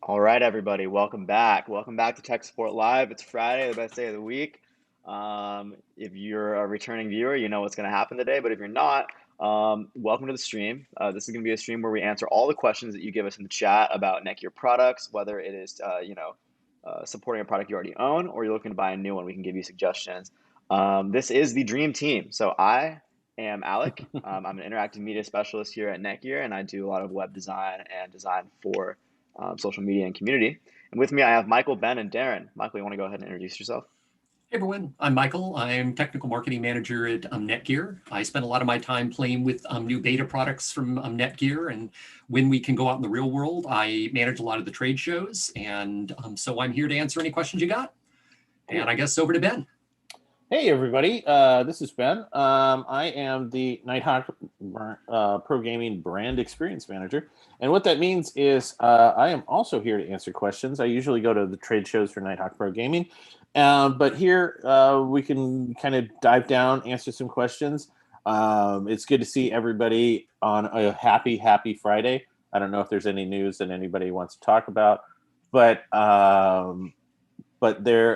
All right, everybody, welcome back. Welcome back to Tech Support Live. It's Friday, the best day of the week. If you're a returning viewer, you know what's going to happen today. But if you're not, welcome to the stream. This is going to be a stream where we answer all the questions that you give us in the chat about NETGEAR products, whether it is, supporting a product you already own or you're looking to buy a new one. We can give you suggestions. This is the dream team. So I am Alec. I'm an interactive media specialist here at NETGEAR, and I do a lot of web design and design for social media and community. And with me, I have Michael, Ben, and Darren. Michael, you want to go ahead and introduce yourself? Hey everyone, I'm Michael. I'm technical marketing manager at NETGEAR. I spend a lot of my time playing with new beta products from NETGEAR, and when we can go out in the real world, I manage a lot of the trade shows, and so I'm here to answer any questions you got. Cool. And I guess over to Ben. Hey everybody, this is Ben. I am the Nighthawk Pro Gaming Brand Experience Manager. And what that means is I am also here to answer questions. I usually go to the trade shows for Nighthawk Pro Gaming. But here we can kind of dive down, answer some questions. It's good to see everybody on a happy Friday. I don't know if there's any news that anybody wants to talk about, but there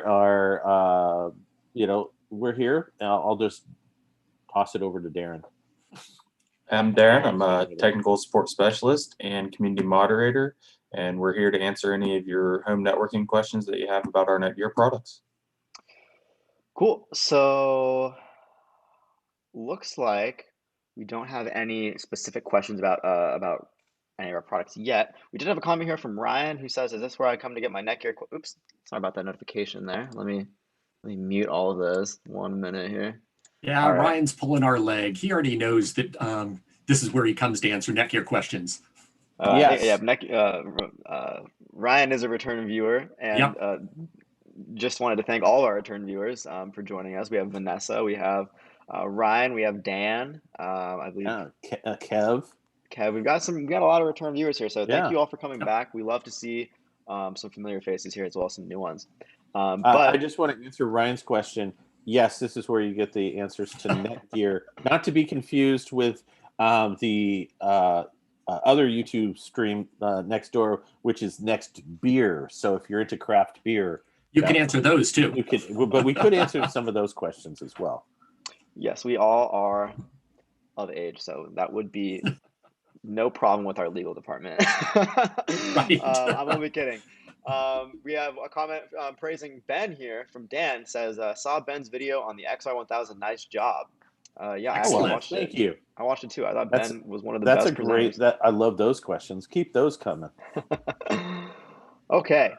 are, we're here. I'll just toss it over to Darren. I'm Darren. I'm a technical support specialist and community moderator, and we're here to answer any of your home networking questions that you have about our NETGEAR products. Cool. So looks like we don't have any specific questions about any of our products yet. We did have a comment here from Ryan who says, "Is this where I come to get my NETGEAR?" Oops, sorry about that notification there. Let me mute all of those. 1 minute here. Yeah, All right. Ryan's pulling our leg. He already knows that this is where he comes to answer NETGEAR questions. Yes. Ryan is a return viewer, and Yep. just wanted to thank all of our return viewers for joining us. We have Vanessa, we have Ryan, we have Dan, I believe Kev. Kev. We got a lot of return viewers here, so thank Yeah. you all for coming Yep. back. We love to see some familiar faces here as well as some new ones. I But just want to answer Ryan's question. Yes, this is where you get the answers to NETGEAR, not to be confused with the other YouTube stream next door, which is Next Beer. So if you're into craft beer, You can answer those too. you could, but we could answer some of those questions as well. yes, we all are of age, so that would be no problem with our legal department. Right. I'm only kidding. We have a comment praising Ben here from Dan. Says, saw Ben's video on the XR1000. Nice job. Yeah, I actually Excellent. watched Thank it. you. I watched it too. I thought That's- Ben was one of the That's best a great. presenters. I love those questions. Keep those coming. Okay.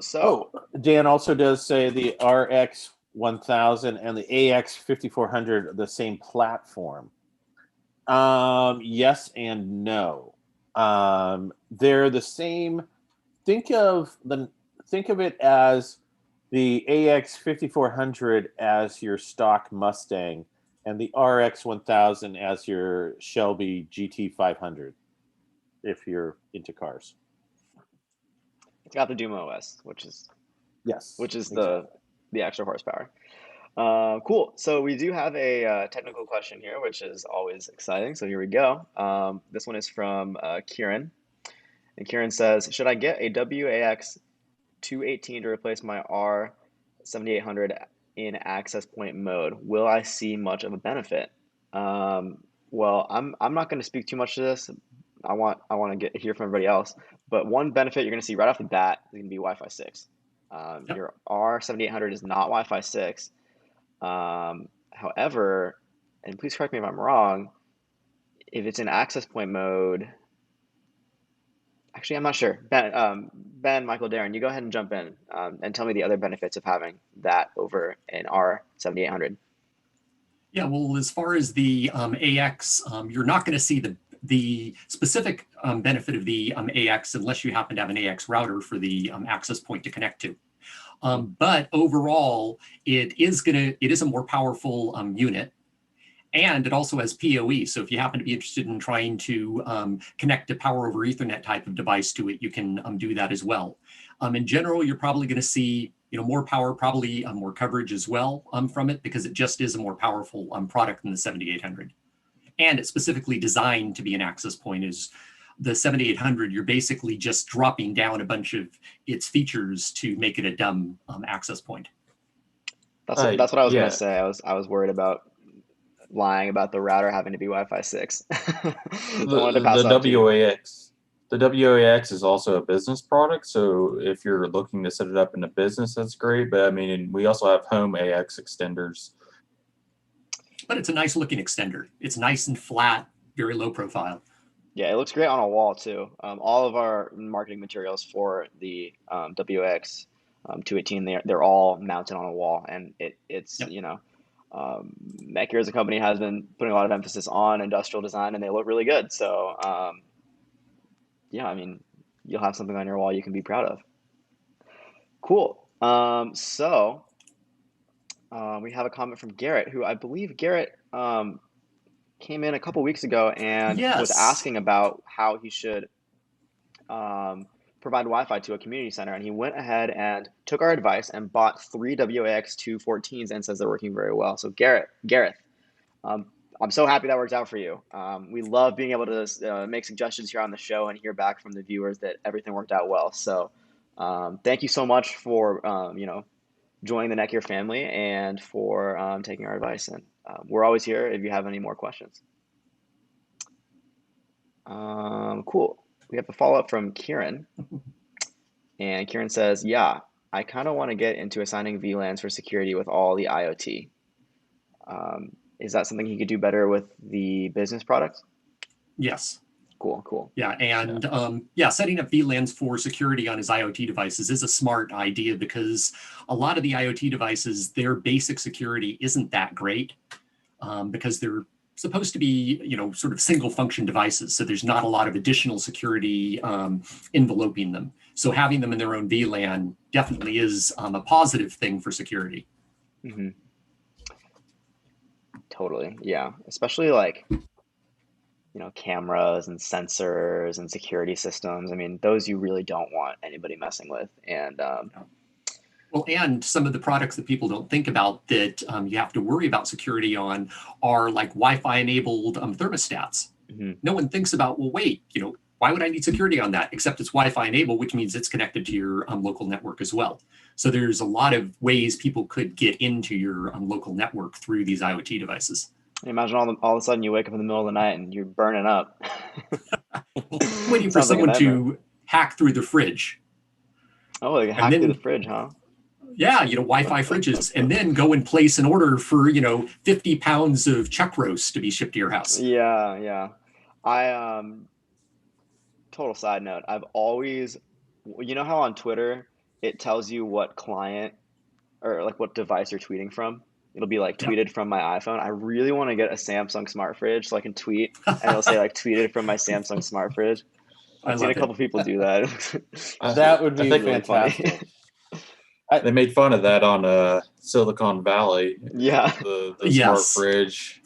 So Dan also does say the RX 1000 and the AX 5400 are the same platform. Yes and no. They're the same. Think of it as the AX 5400 as your stock Mustang, and the RX 1000 as your Shelby GT 500. If you're into cars, it's got the Doom OS, which is exactly. the extra horsepower. Cool. So we do have a technical question here, which is always exciting. So here we go. This one is from Kieran. And Kieran says, should I get a WAX 218 to replace my R7800 in access point mode? Will I see much of a benefit? Well, I'm not going to speak too much to this. I want to hear from everybody else. But one benefit you're going to see right off the bat is going to be Wi-Fi 6. Yep. Your R7800 is not Wi-Fi 6. However, and please correct me if I'm wrong, if it's in access point mode, actually, I'm not sure. Ben, Michael, Darren, you go ahead and jump in and tell me the other benefits of having that over an R7800. Yeah, well, as far as the AX, you're not going to see the specific benefit of the AX unless you happen to have an AX router for the access point to connect to. But overall, it is a more powerful unit, and it also has PoE. So if you happen to be interested in trying to connect a power over Ethernet type of device to it, you can do that as well. In general, you're probably going to see more power, probably more coverage as well from it, because it just is a more powerful product than the 7800. And it's specifically designed to be an access point, as the 7800, you're basically just dropping down a bunch of its features to make it a dumb access point. That's what I was Yeah. gonna say. I was worried about lying about the router having to be Wi-Fi 6. I wanted to pass The off to you. WAX. The WAX is also a business product, so if you're looking to set it up in a business, that's great. But I mean, we also have home AX extenders. But it's a nice looking extender. It's nice and flat, very low profile. Yeah, it looks great on a wall too. All of our marketing materials for the WX 218, they're all mounted on a wall, and it's Yep. you know, NETGEAR as a company has been putting a lot of emphasis on industrial design, and they look really good. So yeah, I mean, you'll have something on your wall you can be proud of. Cool. We have a comment from Garrett, who I believe Garrett came in a couple weeks ago and was Yes. asking about how he should provide Wi-Fi to a community center, and he went ahead and took our advice and bought 3 WAX 214s and says they're working very well. So Gareth, I'm so happy that worked out for you. We love being able to make suggestions here on the show and hear back from the viewers that everything worked out well. So thank you so much for joining the NETGEAR family and for taking our advice. And we're always here if you have any more questions. Cool. We have a follow-up from Kieran. And Kieran says, yeah, I kind of want to get into assigning VLANs for security with all the IoT. Is that something he could do better with the business products? Yes. Cool. Yeah, and setting up VLANs for security on his IoT devices is a smart idea, because a lot of the IoT devices, their basic security isn't that great, because they're supposed to be, sort of single function devices. So there's not a lot of additional security enveloping them. So having them in their own VLAN definitely is a positive thing for security. Mm-hmm. Totally. Yeah. Especially like, cameras and sensors and security systems. I mean, those you really don't want anybody messing with. And well, and some of the products that people don't think about that you have to worry about security on are like Wi-Fi enabled thermostats. mm-hmm. No one thinks about, well, wait, why would I need security on that? Except it's Wi-Fi enabled, which means it's connected to your local network as well. So there's a lot of ways people could get into your local network through these IoT devices. Imagine all of a sudden you wake up in the middle of the night and you're burning up. Waiting for someone to hack through the fridge. Oh, they hack through the fridge, huh? Yeah, Wi-Fi fridges, and then go and place an order for, 50 pounds of chuck roast to be shipped to your house. Yeah. I total side note, I've always, how on Twitter it tells you what client or like what device you're tweeting from? It'll be like tweeted from my iPhone. I really want to get a Samsung smart fridge so I can tweet and it'll say like tweeted from my Samsung smart fridge. I've seen a couple people do that. That would be really fantastic. They made fun of that on Silicon Valley. Yeah. The Yes. smart fridge.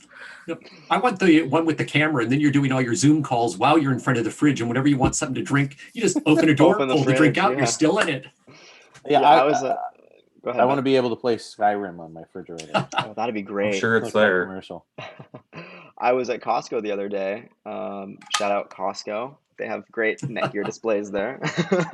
Yep. I want the one with the camera, and then you're doing all your Zoom calls while you're in front of the fridge, and whenever you want something to drink, you just open a door, pull the drink out, and you're still in it. Yeah, I go ahead. I want to be able to play Skyrim on my refrigerator. Oh, that'd be great. I'm sure it's Like there. Commercial. I was at Costco the other day. Shout out Costco. They have great NETGEAR displays there.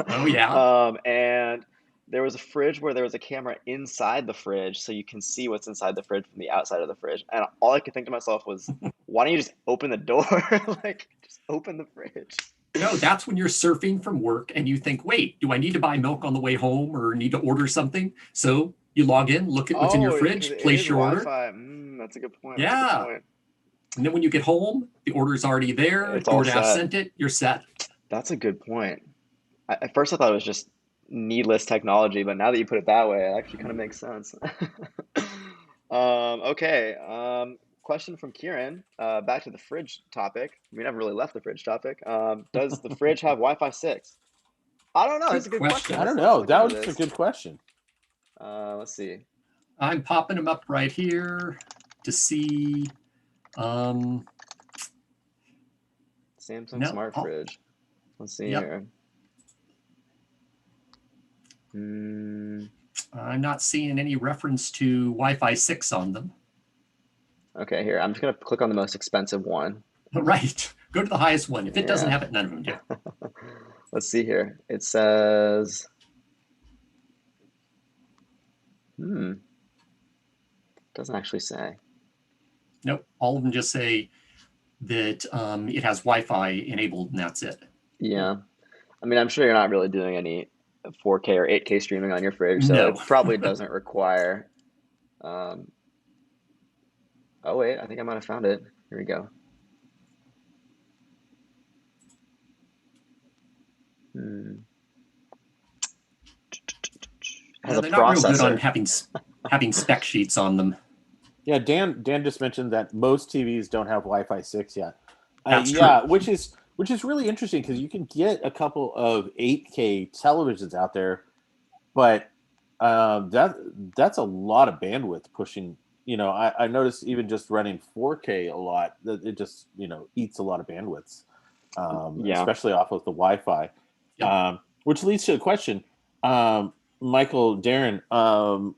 Oh, yeah. And there was a fridge where there was a camera inside the fridge, so you can see what's inside the fridge from the outside of the fridge. And all I could think to myself was, why don't you just open the door? Like, just open the fridge. No, that's when you're surfing from work and you think, wait, do I need to buy milk on the way home or need to order something? So you log in, look at what's in your fridge, place your order. That's a good point. Yeah. That's a good point. And then when you get home, the order's already there. It's all DoorDash set. sent it. You're set. That's a good point. At first, I thought it was just needless technology, but now that you put it that way, it actually kind of makes sense. Okay. Question from Kieran. Back to the fridge topic. We never really left the fridge topic. Does the fridge have Wi-Fi 6? I don't know. That's a good question. I don't know. That was a good question. Let's see. I'm popping them up right here to see. Samsung smart fridge. Let's see here. I'm not seeing any reference to Wi-Fi 6 on them. Okay, here. I'm just going to click on the most expensive one. Right. Go to the highest one. If it doesn't Yeah. have it, none of them do. Let's see here. It says, doesn't actually say. Nope. All of them just say that it has Wi-Fi enabled, and that's it. Yeah. I mean, I'm sure you're not really doing any 4K or 8K streaming on your fridge, so No. it probably doesn't require. Oh wait, I think I might have found it. Here we go. Has a They're not real good on processor. having spec sheets on them. Yeah, Dan just mentioned that most TVs don't have Wi-Fi 6 yet. That's yeah, true. which is really interesting because you can get a couple of 8K televisions out there, but that's a lot of bandwidth pushing. I noticed even just running 4K a lot, that it just eats a lot of bandwidths, Yeah. especially off of the Wi-Fi. Yeah. Which leads to a question, Michael, Darren,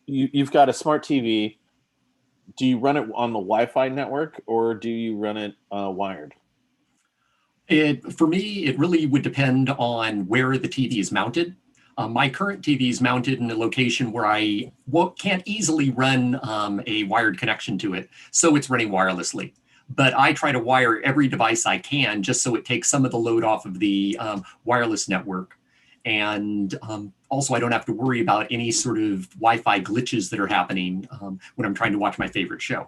you've got a smart TV. Do you run it on the Wi-Fi network or do you run it wired? For me, it really would depend on where the TV is mounted. My current TV is mounted in a location where I can't easily run a wired connection to it, so it's running wirelessly. But I try to wire every device I can just so it takes some of the load off of the wireless network. And also, I don't have to worry about any sort of Wi-Fi glitches that are happening when I'm trying to watch my favorite show.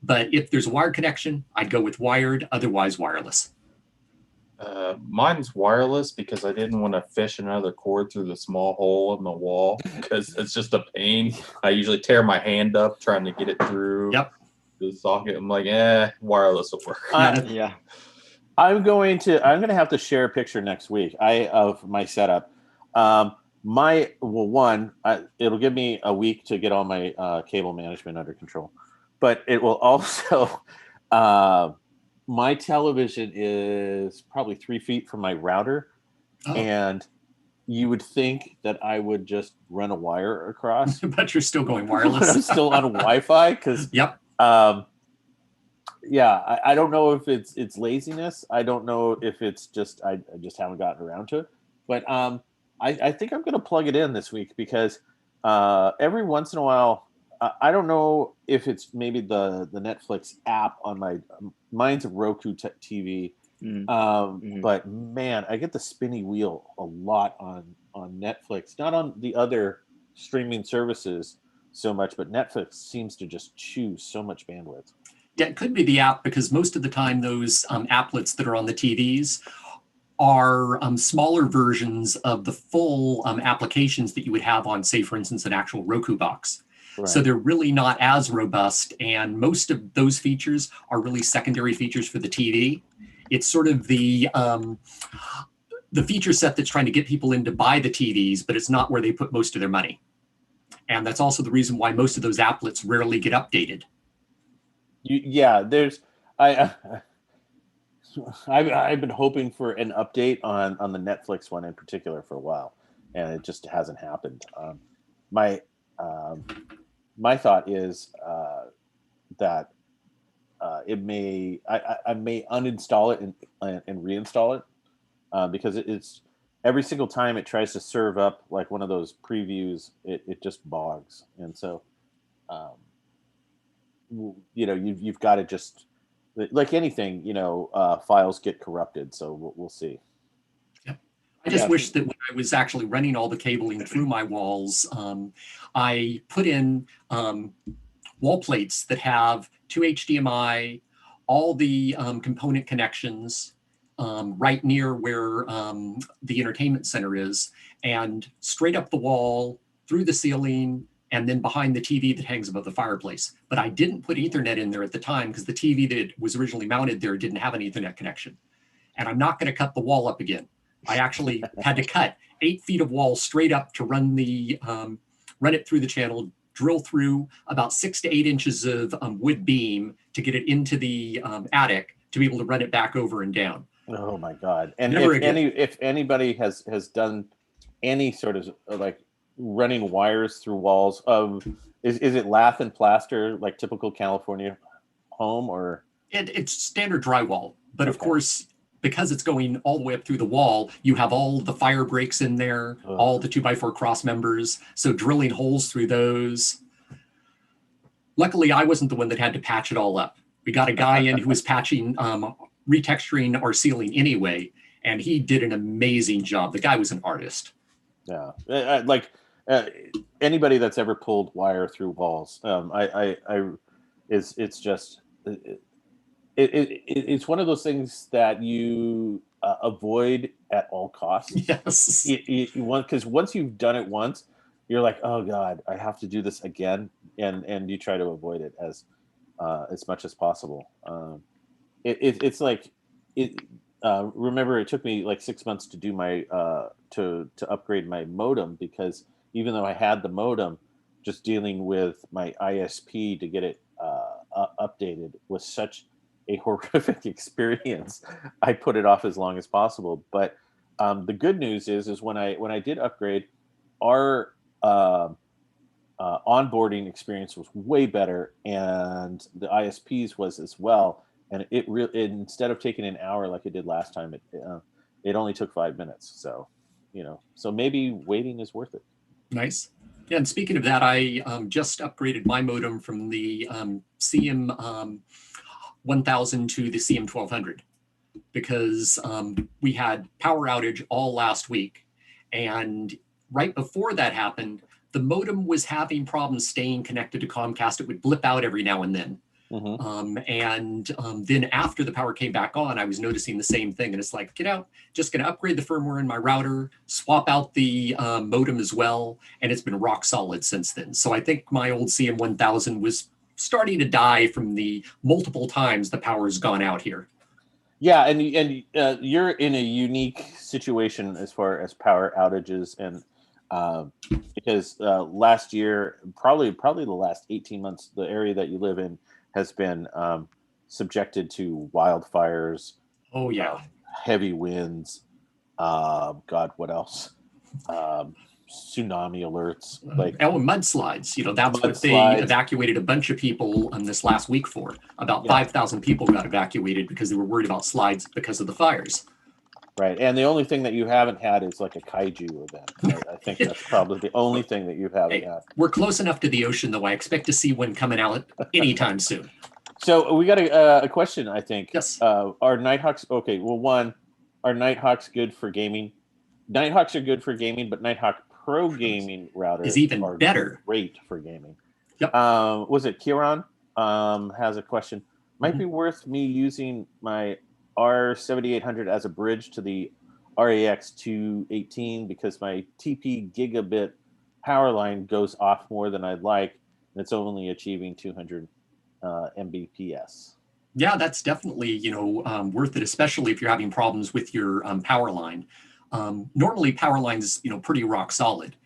But if there's a wired connection, I'd go with wired, otherwise wireless. Mine's wireless because I didn't want to fish another cord through the small hole in the wall because it's just a pain. I usually tear my hand up trying to get it through the socket. I'm like, wireless will work. Yeah. I'm going to have to share a picture next week of my setup. It'll give me a week to get all my cable management under control, but it will also my television is probably 3 feet from my router, and you would think that I would just run a wire across. But you're still going wireless. But I'm still on Wi-Fi because I don't know if it's laziness. I don't know if it's just I just haven't gotten around to it. But I think I'm going to plug it in this week because every once in a while, I don't know if it's maybe the Netflix app on mine's a Roku TV. But man, I get the spinny wheel a lot on Netflix, not on the other streaming services so much, but Netflix seems to just chew so much bandwidth. Yeah, it could be the app because most of the time those applets that are on the TVs are smaller versions of the full applications that you would have on, say, for instance, an actual Roku box. Right. So they're really not as robust, and most of those features are really secondary features for the TV. It's sort of the feature set that's trying to get people in to buy the TVs, but it's not where they put most of their money. And that's also the reason why most of those applets rarely get updated. I've been hoping for an update on the Netflix one in particular for a while, and it just hasn't happened. My thought is that I may uninstall it and reinstall it because it's every single time it tries to serve up like one of those previews, it just bogs, and so you've got to just, like anything, files get corrupted, so we'll see. I just wish that when I was actually running all the cabling through my walls, I put in wall plates that have 2 HDMI, all the component connections right near where the entertainment center is, and straight up the wall, through the ceiling, and then behind the TV that hangs above the fireplace. But I didn't put Ethernet in there at the time because the TV that was originally mounted there didn't have an Ethernet connection. And I'm not going to cut the wall up again. I actually had to cut 8 feet of wall straight up to run it through the channel, drill through about 6 to 8 inches of wood beam to get it into the attic to be able to run it back over and down. Oh my God! And if anybody has done any sort of like running wires through walls, is it lath and plaster like typical California home, or It's standard drywall, but of Okay. course, because it's going all the way up through the wall, you have all the fire breaks in there, Ugh. all the 2x4 cross members. So drilling holes through those. Luckily, I wasn't the one that had to patch it all up. We got a guy in who was patching, retexturing our ceiling anyway, and he did an amazing job. The guy was an artist. Yeah, like anybody that's ever pulled wire through walls, it's just it's one of those things that you avoid at all costs. Yes. You want, because once you've done it once, you're like, oh God, I have to do this again, and you try to avoid it as much as possible. It's like it. Remember, it took me like 6 months to do my to upgrade my modem, because even though I had the modem, just dealing with my ISP to get it updated was such a horrific experience. I put it off as long as possible. But the good news is when I did upgrade, our onboarding experience was way better, and the ISPs was as well. And it really, instead of taking an hour like it did last time, it only took 5 minutes. So, so maybe waiting is worth it. Nice. Yeah, and speaking of that, I just upgraded my modem from the CM 1000 to the CM 1200 because we had power outage all last week. And right before that happened, the modem was having problems staying connected to Comcast. It would blip out every now and then. Then after the power came back on, I was noticing the same thing. And it's like, get out, just going to upgrade the firmware in my router, swap out the modem as well. And it's been rock solid since then. So I think my old CM1000 was starting to die from the multiple times the power's gone out here. Yeah, and you're in a unique situation as far as power outages, and because last year, probably the last 18 months, the area that you live in has been subjected to wildfires. Oh yeah, heavy winds. God, what else? Tsunami alerts, like mudslides. That's what they evacuated a bunch of people this last week for. About 5,000 people got evacuated because they were worried about slides because of the fires. Right, and the only thing that you haven't had is like a kaiju event. I think that's probably the only thing that you haven't had. We're close enough to the ocean, though. I expect to see one coming out anytime soon. So we got a question, I think. Yes. Are Nighthawks okay? Well, one, are Nighthawks good for gaming? Nighthawks are good for gaming, but Nighthawk Pro gaming routers is even are better. Great for gaming. Yep. Was it Kieran has a question? Might be worth me using my R7800 as a bridge to the RAX 218 because my TP gigabit power line goes off more than I'd like, and it's only achieving 200 Mbps. Yeah, that's definitely worth it, especially if you're having problems with your power line. Normally, power lines pretty rock solid,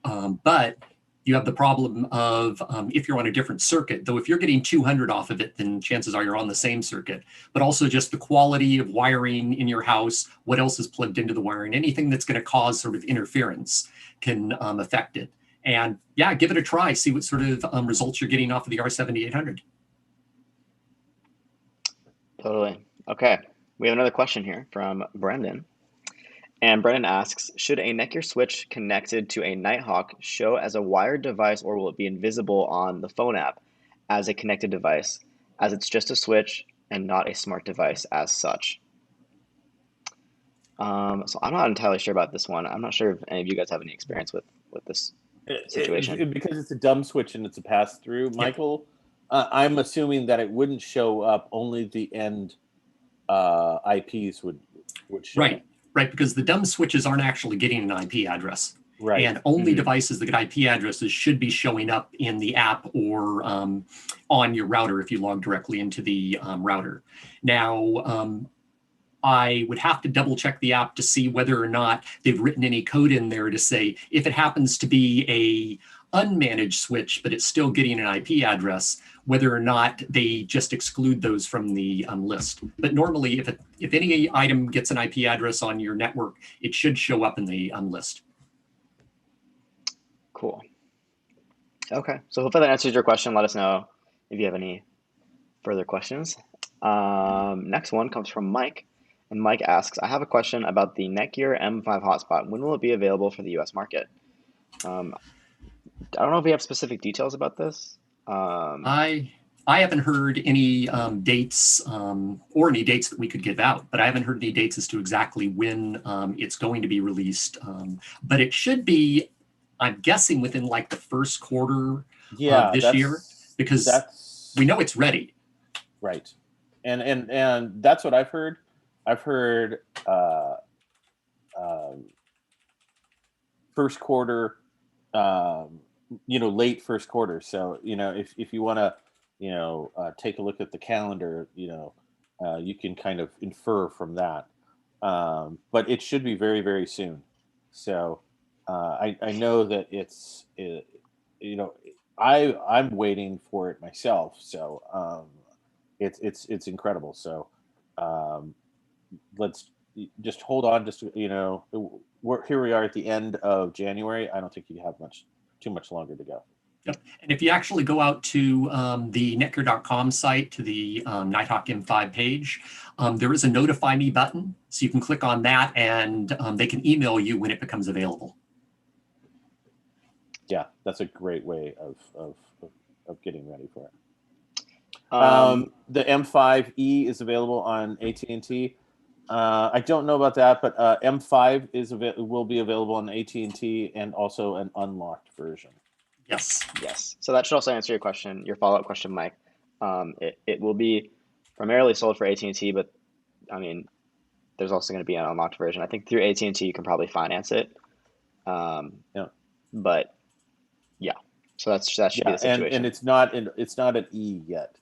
but you have the problem of if you're on a different circuit, though if you're getting 200 off of it, then chances are you're on the same circuit, but also just the quality of wiring in your house, what else is plugged into the wiring, anything that's going to cause sort of interference can affect it. And yeah, give it a try, see what sort of results you're getting off of the R7800. Totally. Okay, we have another question here from Brendan. And Brendan asks, should a NETGEAR switch connected to a Nighthawk show as a wired device, or will it be invisible on the phone app as a connected device, as it's just a switch and not a smart device as such? So I'm not entirely sure about this one. I'm not sure if any of you guys have any experience with this situation. Because it's a dumb switch and it's a pass-through, Michael, I'm assuming that it wouldn't show up, only the end IPs would show up. Right, because the dumb switches aren't actually getting an IP address. Right. And only devices that get IP addresses should be showing up in the app or on your router if you log directly into the router. Now, I would have to double check the app to see whether or not they've written any code in there to say if it happens to be a unmanaged switch, but it's still getting an IP address, whether or not they just exclude those from the list. But normally, if any item gets an IP address on your network, it should show up in the list. Cool. Okay, so hopefully that answers your question. Let us know if you have any further questions. Next one comes from Mike, and Mike asks, I have a question about the NETGEAR M5 hotspot. When will it be available for the US market? Um, I don't know if we have specific details about this. I haven't heard any dates or any dates that we could give out, but I haven't heard any dates as to exactly when it's going to be released. But it should be, I'm guessing, within like the first quarter of this year, because we know it's ready. Right. And that's what I've heard. I've heard first quarter, late first quarter. So, if you want to, take a look at the calendar, you can kind of infer from that. But it should be very, very soon. So I know that I'm waiting for it myself. So it's incredible. So let's just hold on. Just here we are at the end of January. I don't think you have too much longer to go. Yep. And if you actually go out to the netgear.com site, to the Nighthawk M5 page, there is a notify me button. So you can click on that and they can email you when it becomes available. Yeah, that's a great way of getting ready for it. The M5E is available on AT&T. I don't know about that, but M5 will be available on AT&T and also an unlocked version. Yes. So that should also answer your follow-up question, Mike. It will be primarily sold for AT&T, but I mean, there's also going to be an unlocked version. I think through AT&T you can probably finance it. Yeah. But yeah, so that should be the situation. And it's not an E yet.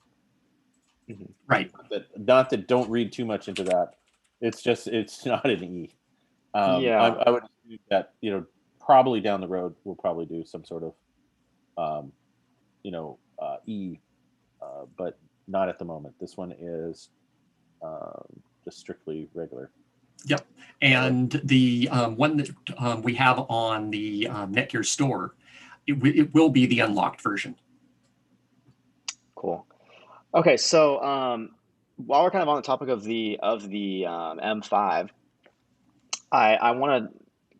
Mm-hmm. Right. Not that don't read too much into that. It's not an E. I would assume that probably down the road we'll probably do some sort of E, but not at the moment. This one is just strictly regular. Yep. And the one that we have on the NETGEAR store, it will be the unlocked version. Cool. Okay, so while we're kind of on the topic of the M5, I want to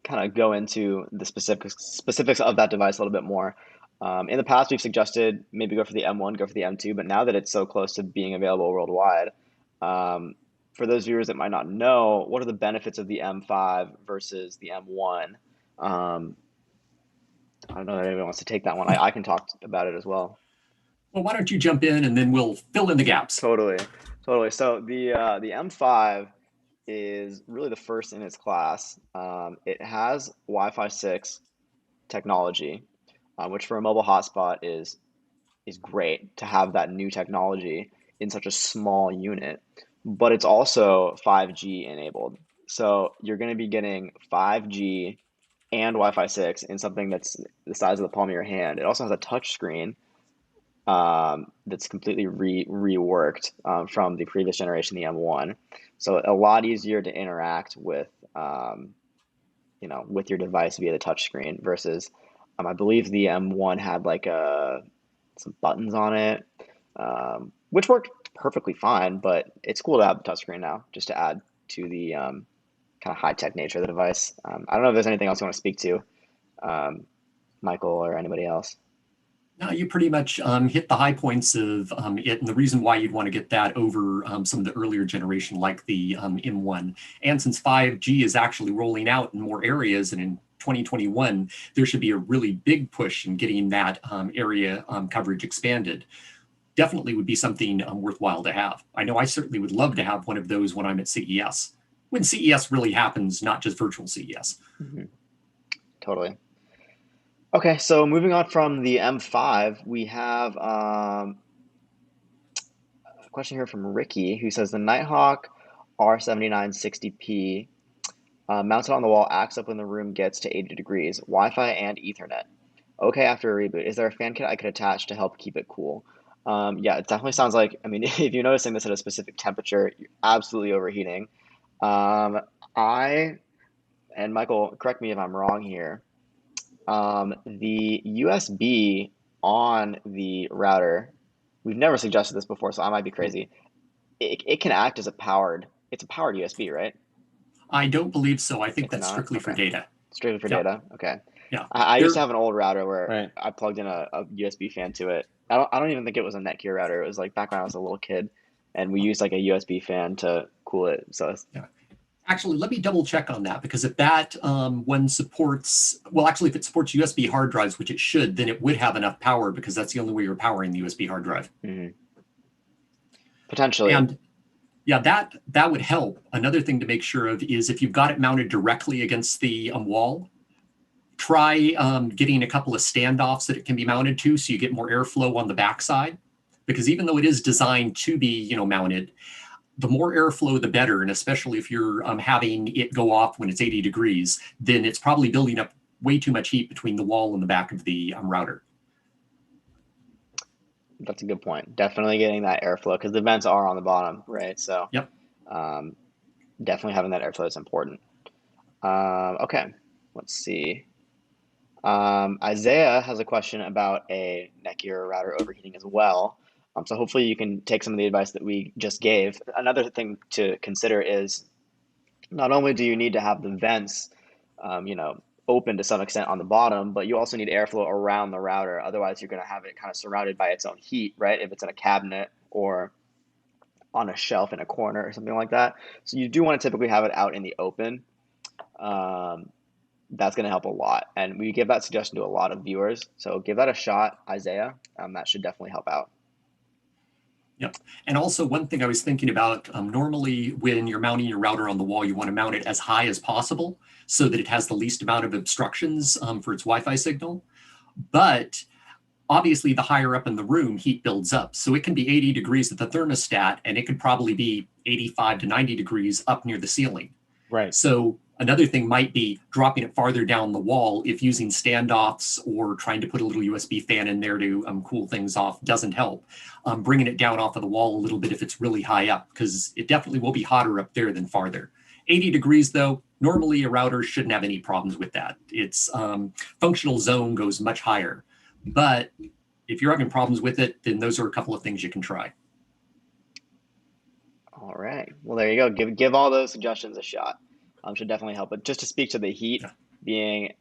kind of go into the specifics of that device a little bit more. In the past, we've suggested maybe go for the M1, go for the M2, but now that it's so close to being available worldwide, for those viewers that might not know, what are the benefits of the M5 versus the M1? I don't know if anyone wants to take that one. I can talk about it as well. Well, why don't you jump in and then we'll fill in the gaps. Totally. So the M5 is really the first in its class. It has Wi-Fi 6 technology, which for a mobile hotspot is great to have that new technology in such a small unit. But it's also 5G enabled. So you're going to be getting 5G and Wi-Fi 6 in something that's the size of the palm of your hand. It also has a touch screen that's completely reworked from the previous generation, the M1. So a lot easier to interact with, with your device via the touch screen versus, I believe the M1 had like some buttons on it, which worked perfectly fine, but it's cool to have the touch screen now just to add to the kind of high-tech nature of the device. I don't know if there's anything else you want to speak to, Michael or anybody else. No, you pretty much hit the high points of it, and the reason why you'd want to get that over some of the earlier generation like the M1. And since 5G is actually rolling out in more areas, and in 2021, there should be a really big push in getting that area coverage expanded. Definitely would be something worthwhile to have. I know I certainly would love to have one of those when I'm at CES. When CES really happens, not just virtual CES. Mm-hmm. Totally. Okay, so moving on from the M5, we have a question here from Ricky, who says the Nighthawk R7960p mounted on the wall acts up when the room gets to 80 degrees, Wi-Fi and Ethernet. Okay, after a reboot, is there a fan kit I could attach to help keep it cool? Yeah, it definitely sounds like, if you're noticing this at a specific temperature, you're absolutely overheating. And Michael, correct me if I'm wrong here. The USB on the router, we've never suggested this before, so I might be crazy. it can act as it's a powered USB, right? I don't believe so. I think It's that's not? strictly for Okay. data. Strictly for Yeah, data? Okay. yeah. I used to There, have an old router where Right. I plugged in a USB fan to it. I don't even think it was a NETGEAR router. It was like back when I was a little kid, and we used like a USB fan to cool it. So yeah. Actually, let me double check on that, because if that one supports, well, actually, if it supports USB hard drives, which it should, then it would have enough power, because that's the only way you're powering the USB hard drive. mhm. Potentially. And yeah, that would help. Another thing to make sure of is if you've got it mounted directly against the wall, try getting a couple of standoffs that it can be mounted to, so you get more airflow on the backside. Because even though it is designed to be, mounted, the more airflow, the better. And especially if you're having it go off when it's 80 degrees, then it's probably building up way too much heat between the wall and the back of the router. That's a good point. Definitely getting that airflow because the vents are on the bottom, right? So Yep. um, definitely having that airflow is important. Okay, let's see. Isaiah has a question about a NETGEAR router overheating as well. So hopefully you can take some of the advice that we just gave. Another thing to consider is not only do you need to have the vents, open to some extent on the bottom, but you also need airflow around the router. Otherwise, you're going to have it kind of surrounded by its own heat, right? If it's in a cabinet or on a shelf in a corner or something like that. So you do want to typically have it out in the open. Um, that's going to help a lot. And we give that suggestion to a lot of viewers. So give that a shot, Isaiah. That should definitely help out. Yep. And also one thing I was thinking about, normally when you're mounting your router on the wall, you want to mount it as high as possible so that it has the least amount of obstructions for its Wi-Fi signal. But obviously the higher up in the room, heat builds up. So it can be 80 degrees at the thermostat, and it could probably be 85 to 90 degrees up near the ceiling. Right. So another thing might be dropping it farther down the wall if using standoffs or trying to put a little USB fan in there to cool things off doesn't help. Bringing it down off of the wall a little bit if it's really high up, because it definitely will be hotter up there than farther. 80 degrees though, normally a router shouldn't have any problems with that. Its functional zone goes much higher. But if you're having problems with it, then those are a couple of things you can try. All right. Well, there you go. Give all those suggestions a shot. Should definitely help. But just to speak to the heat being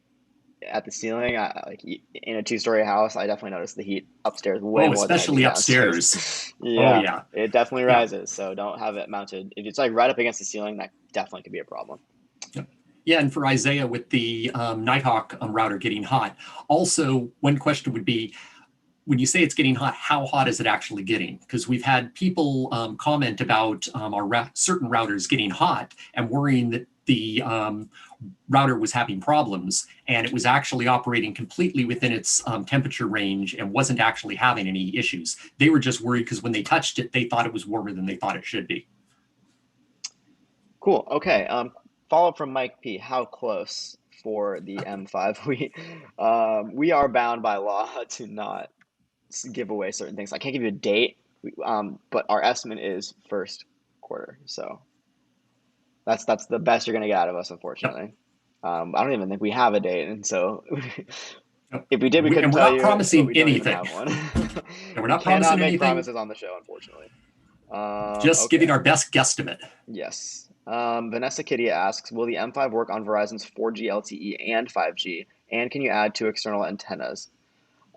at the ceiling, like in a two-story house, I definitely noticed the heat upstairs way more especially than I do downstairs. upstairs. Yeah, Oh yeah, it definitely rises. So don't have it mounted. If it's like right up against the ceiling, that definitely could be a problem. Yeah, and for Isaiah with the Nighthawk router getting hot, also one question would be, when you say it's getting hot, how hot is it actually getting? Because we've had people comment about our certain routers getting hot and worrying that the router was having problems, and it was actually operating completely within its temperature range and wasn't actually having any issues. They were just worried because when they touched it, they thought it was warmer than they thought it should be. Cool. Okay. Follow up from Mike P. How close for the M5? We are bound by law to not give away certain things. I can't give you a date, but our estimate is first quarter. So that's the best you're gonna get out of us, unfortunately. I don't even think we have a date, and so if we did, we couldn't and we're tell not you. promising But we don't even anything. have one. And we're We not cannot promising make anything. promises on the show, unfortunately. Just Okay. giving our best guesstimate. Yes. Vanessa Kitty asks, will the M5 work on Verizon's 4G LTE and 5G? And can you add two external antennas?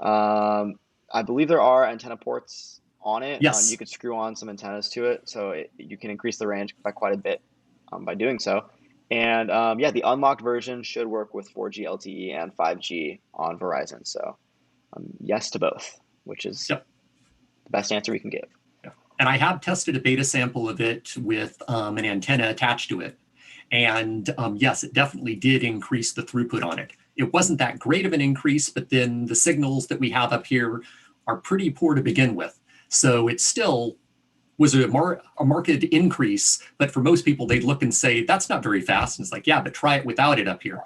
I believe there are antenna ports on it. Yes. You could screw on some antennas to it, so you can increase the range by quite a bit by doing so. And yeah, the unlocked version should work with 4G LTE and 5G on Verizon. So yes to both, which is the best answer we can give. And I have tested a beta sample of it with an antenna attached to it. And yes, it definitely did increase the throughput on it. It wasn't that great of an increase, but then the signals that we have up here are pretty poor to begin with. So it still was a marked increase, but for most people, they'd look and say, that's not very fast. And it's like, yeah, but try it without it up here.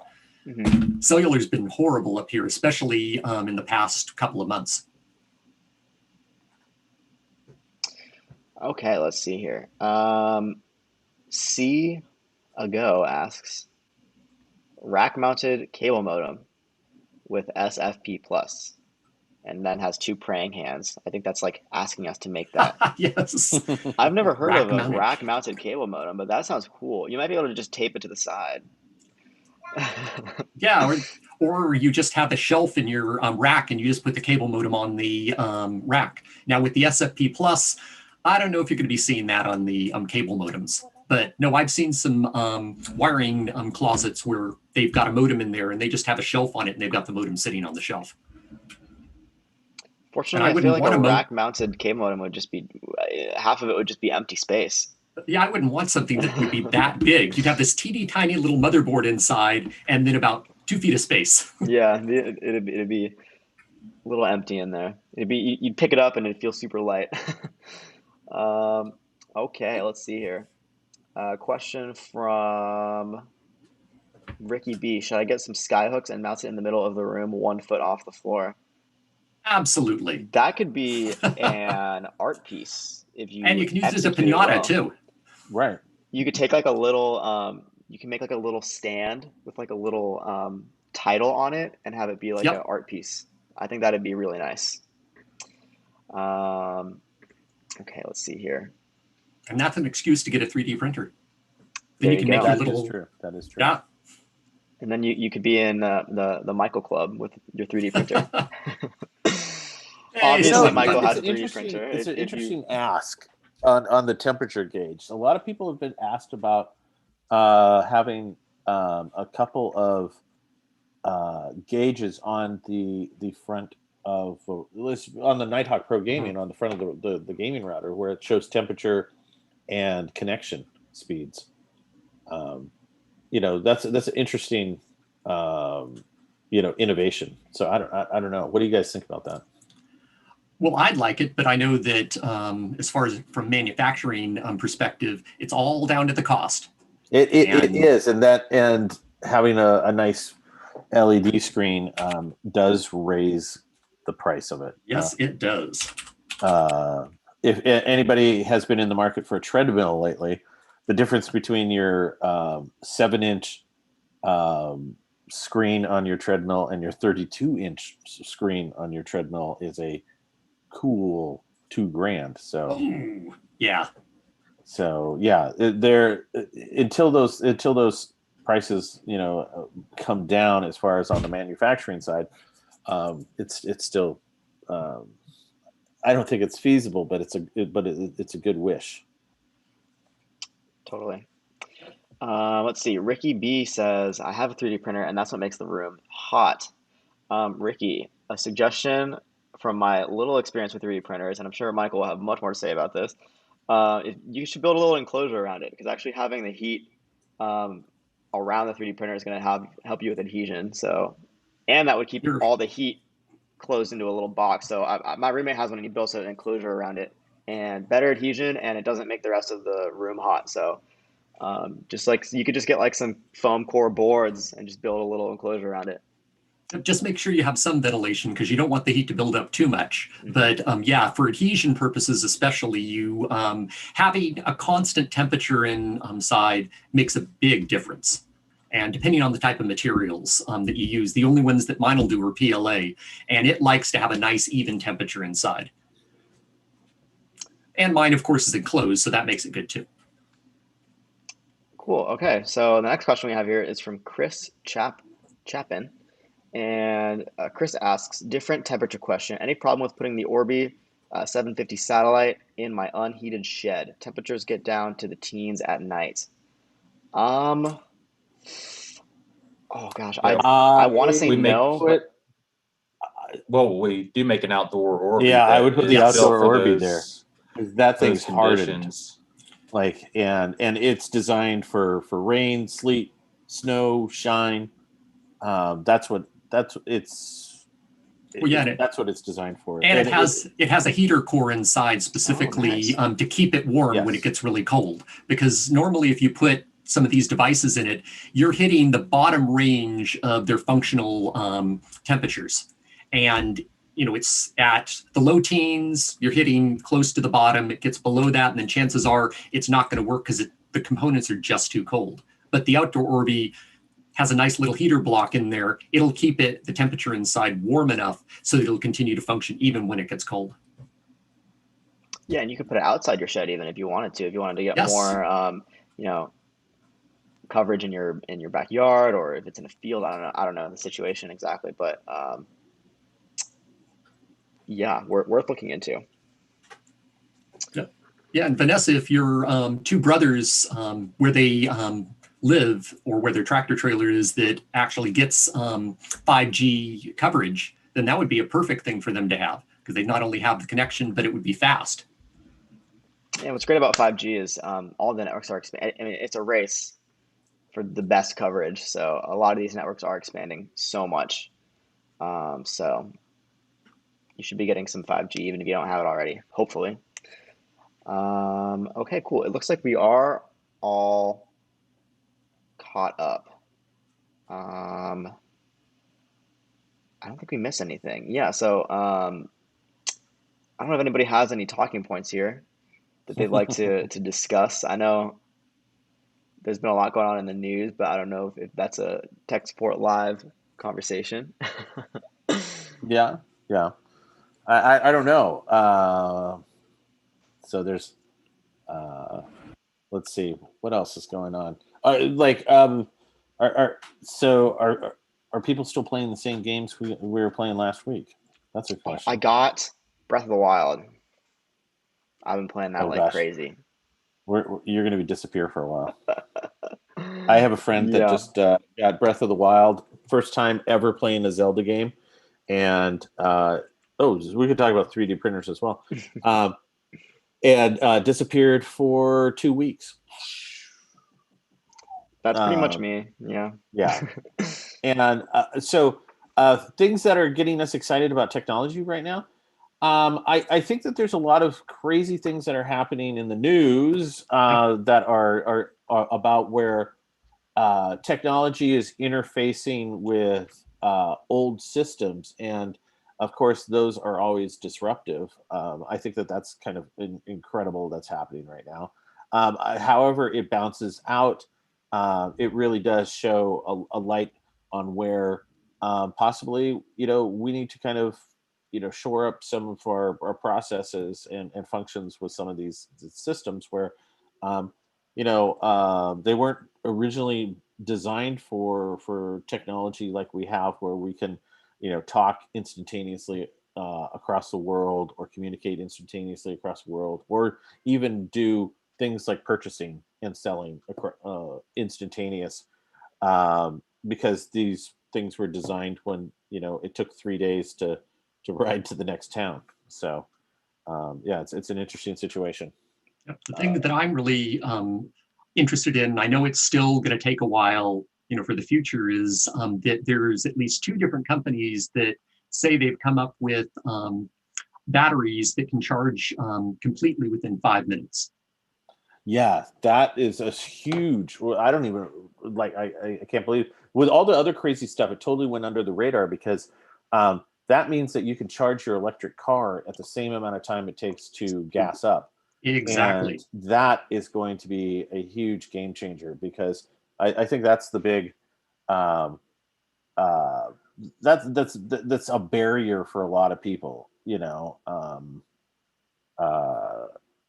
Mm-hmm. Cellular's been horrible up here, especially in the past couple of months. Okay, let's see here. C Ago asks, rack-mounted cable modem with SFP plus and then has 2 praying hands. I think that's like asking us to make that. Yes. I've never heard of a Rack-mounted. rack-mounted cable modem, but that sounds cool. You might be able to just tape it to the side. Yeah, or you just have a shelf in your rack and you just put the cable modem on the rack. Now with the SFP Plus, I don't know if you're going to be seeing that on the cable modems. But no, I've seen some wiring closets where they've got a modem in there and they just have a shelf on it and they've got the modem sitting on the shelf. Fortunately, I feel like a rack-mounted cable modem would just be, half of it would just be empty space. Yeah, I wouldn't want something that would be that big. You'd have this teeny tiny little motherboard inside and then about 2 feet of space. Yeah, it'd be a little empty in there. You'd pick it up and it'd feel super light. Okay, let's see here. Question from Ricky B. Should I get some sky hooks and mount it in the middle of the room, 1 foot off the floor? Absolutely. That could be an art piece if you. And you can use it as a pinata too. Right. You could take like a little. You can make like a little stand with like a little title on it and have it be like an art piece. I think that'd be really nice. Okay, let's see here. And that's an excuse to get a 3D printer. Then you can make your little. That is true. Yeah. And then you could be in the Michael Club with your 3D printer. Obviously, Michael has a 3D printer. It's an interesting ask on the temperature gauge. A lot of people have been asked about having a couple of gauges on the front of on the Nighthawk Pro Gaming on the front of the gaming router where it shows temperature and connection speeds. That's an interesting innovation. So I don't know. What do you guys think about that? Well, I'd like it, but I know that as far as from manufacturing perspective, it's all down to the cost. It is, and having a nice LED screen does raise the price of it. Yes, it does. If anybody has been in the market for a treadmill lately, the difference between your 7-inch screen on your treadmill and your 32-inch screen on your treadmill is a cool $2,000. So yeah. So yeah, there until those prices come down as far as on the manufacturing side, it's still I don't think it's feasible, but it's a good wish. Totally. Let's see. Ricky B says, I have a 3D printer and that's what makes the room hot. Ricky, a suggestion from my little experience with 3D printers, and I'm sure Michael will have much more to say about this. You should build a little enclosure around it because actually having the heat around the 3D printer is going to help you with adhesion. So, and that would keep all the heat closed into a little box. So my roommate has one and he built an enclosure around it and better adhesion, and it doesn't make the rest of the room hot. So just like you could just get like some foam core boards and just build a little enclosure around it. Just make sure you have some ventilation because you don't want the heat to build up too much. But yeah, for adhesion purposes especially, you having a constant temperature inside makes a big difference. And depending on the type of materials that you use, the only ones that mine will do are PLA, and it likes to have a nice even temperature inside. And mine, of course, is enclosed, so that makes it good too. Cool. Okay, so the next question we have here is from Chris Chapin. And Chris asks, different temperature question. Any problem with putting the Orbi 750 satellite in my unheated shed? Temperatures get down to the teens at night. Oh gosh, I want to say no. Well, we do make an outdoor Orbi. Yeah, I would put the outdoor Orbi there. That thing's hardened. Like and it's designed for rain, sleet, snow, shine. That's what it's designed for. And it has a heater core inside specifically to keep it warm when it gets really cold. Because normally if you put some of these devices in it, you're hitting the bottom range of their functional temperatures. And it's at the low teens, you're hitting close to the bottom, it gets below that, and then chances are it's not going to work because the components are just too cold. But the outdoor Orbi has a nice little heater block in there, it'll keep the temperature inside warm enough so that it'll continue to function even when it gets cold. Yeah, and you could put it outside your shed even if you wanted to. If you wanted to get Yes. more, coverage in your backyard, or if it's in a field. I don't know the situation exactly, but yeah, worth looking into. Yeah, and Vanessa, if your two brothers where they live or where their tractor trailer is that actually gets 5G coverage, then that would be a perfect thing for them to have, because they not only have the connection, but it would be fast. And what's great about 5G is all the networks are expanding. I mean, it's a race for the best coverage. So a lot of these networks are expanding so much. So you should be getting some 5G even if you don't have it already, hopefully. Okay, cool. It looks like we are all caught up. I don't think we missed anything. Yeah, so I don't know if anybody has any talking points here that they'd like to discuss. I know there's been a lot going on in the news, but I don't know if that's a Tech Support Live conversation. Yeah. I don't know. So there's, let's see, what else is going on? Are people still playing the same games we were playing last week? That's a question. I got Breath of the Wild. I've been playing that like crazy. You're going to disappear for a while. I have a friend that just got Breath of the Wild, first time ever playing a Zelda game, and we could talk about 3D printers as well, and disappeared for 2 weeks. That's pretty much me. Yeah. And so things that are getting us excited about technology right now. I think that there's a lot of crazy things that are happening in the news that are about where technology is interfacing with old systems, and of course those are always disruptive. I think that that's kind of incredible that's happening right now. However, it bounces out. It really does show a light on where possibly we need to kind of shore up some of our processes and functions with some of these systems where they weren't originally designed for technology like we have, where we can talk instantaneously across the world, or communicate instantaneously across the world, or even do things like purchasing and selling instantaneous, because these things were designed when it took 3 days to ride to the next town. So it's an interesting situation. The thing that I'm really interested in, I know it's still going to take a while for the future, is that there's at least 2 different companies that say they've come up with batteries that can charge completely within 5 minutes. Yeah, that is a huge, I don't even I can't believe, with all the other crazy stuff, it totally went under the radar, because that means that you can charge your electric car at the same amount of time it takes to gas up. Exactly. And that is going to be a huge game changer, because I think that's the big that's a barrier for a lot of people.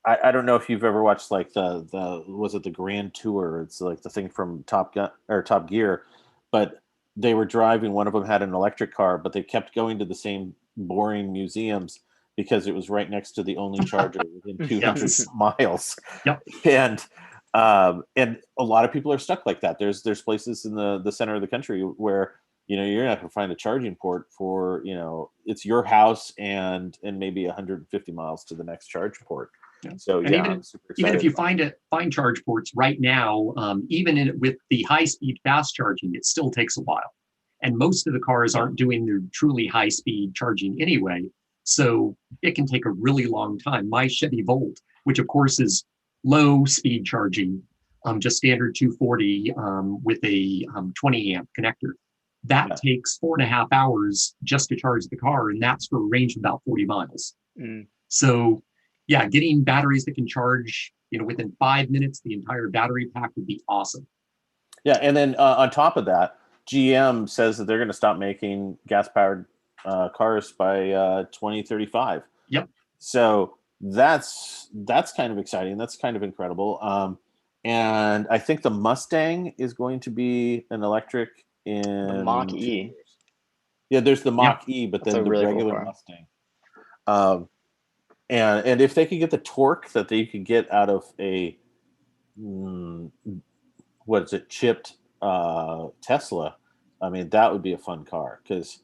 I don't know if you've ever watched like the was it the Grand Tour? It's like the thing from Top Gun or Top Gear, but they were driving. One of them had an electric car, but they kept going to the same boring museums because it was right next to the only charger within 200 miles. Yep. And a lot of people are stuck like that. There's places in the center of the country where you're not going to find a charging port for it's your house and maybe 150 miles to the next charge port. Yeah. So even if you find charge ports right now, even with the high speed fast charging, it still takes a while, and most of the cars aren't doing their truly high speed charging anyway. So it can take a really long time. My Chevy Volt, which of course is low speed charging, just standard 240 with a 20 amp connector, that takes 4.5 hours just to charge the car, and that's for a range of about 40 miles. So yeah, getting batteries that can charge within 5 minutes, the entire battery pack would be awesome. Yeah, and then on top of that, GM says that they're going to stop making gas-powered cars by 2035. Yep. So that's kind of exciting. That's kind of incredible. And I think the Mustang is going to be an electric in The Mach 2 E. years. Yeah, there's the Mach E, but That's then a the really cool regular car. Mustang. And if they could get the torque that they could get out of a chipped Tesla, I mean, that would be a fun car, because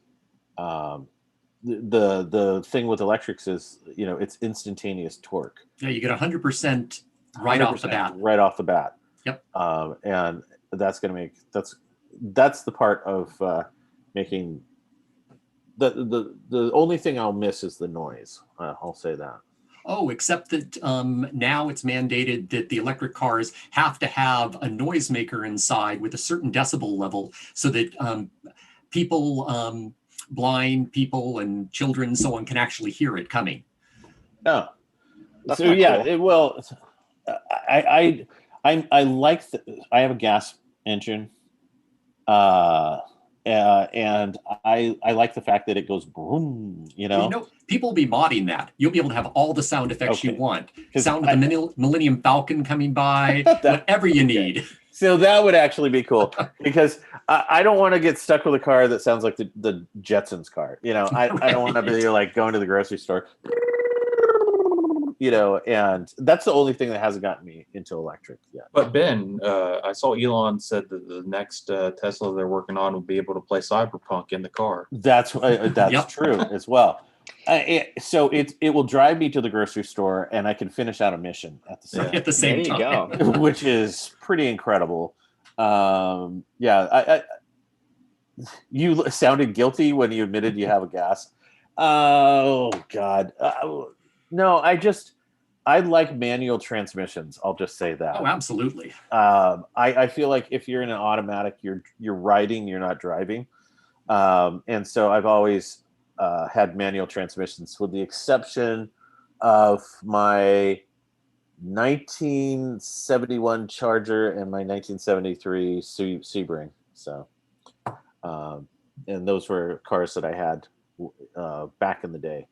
the thing with electrics is, it's instantaneous torque. Yeah, you get 100% right off the bat. Right off the bat. Yep. And that's going to make that's the part of making the only thing I'll miss is the noise. I'll say that. Oh, except that now it's mandated that the electric cars have to have a noisemaker inside with a certain decibel level, so that people, blind people and children, and so on, can actually hear it coming. Oh, That's so not yeah. cool. I like I have a gas engine, and I like the fact that it goes boom. People will be modding that. You'll be able to have all the sound effects you want. 'Cause Sound of the Millennium Falcon coming by, whatever you need. So that would actually be cool, because I don't want to get stuck with a car that sounds like the Jetsons car. I don't want to be like going to the grocery store, and that's the only thing that hasn't gotten me into electric yet. But Ben, I saw Elon said that the next Tesla they're working on will be able to play Cyberpunk in the car. That's Yep. true as well. So it will drive me to the grocery store, and I can finish out a mission at the same At the same There you time. go. which is pretty incredible. You sounded guilty when you admitted you have a gas. Oh God, no! I like manual transmissions. I'll just say that. Oh, absolutely. I feel like if you're in an automatic, you're riding, you're not driving, and so I've always had manual transmissions, with the exception of my 1971 Charger and my 1973 Sebring. So, and those were cars that I had back in the day.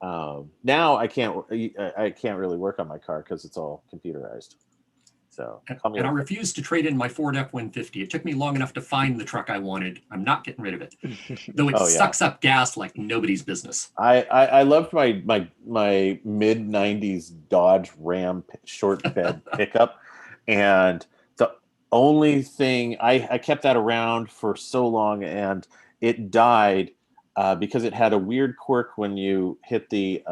Now I can't really work on my car because it's all computerized. So, and I refuse to trade in my Ford F-150. It took me long enough to find the truck I wanted. I'm not getting rid of it, though it sucks up gas like nobody's business. I loved my mid '90s Dodge Ram short bed pickup, and the only thing I kept that around for so long, and it died because it had a weird quirk when you hit the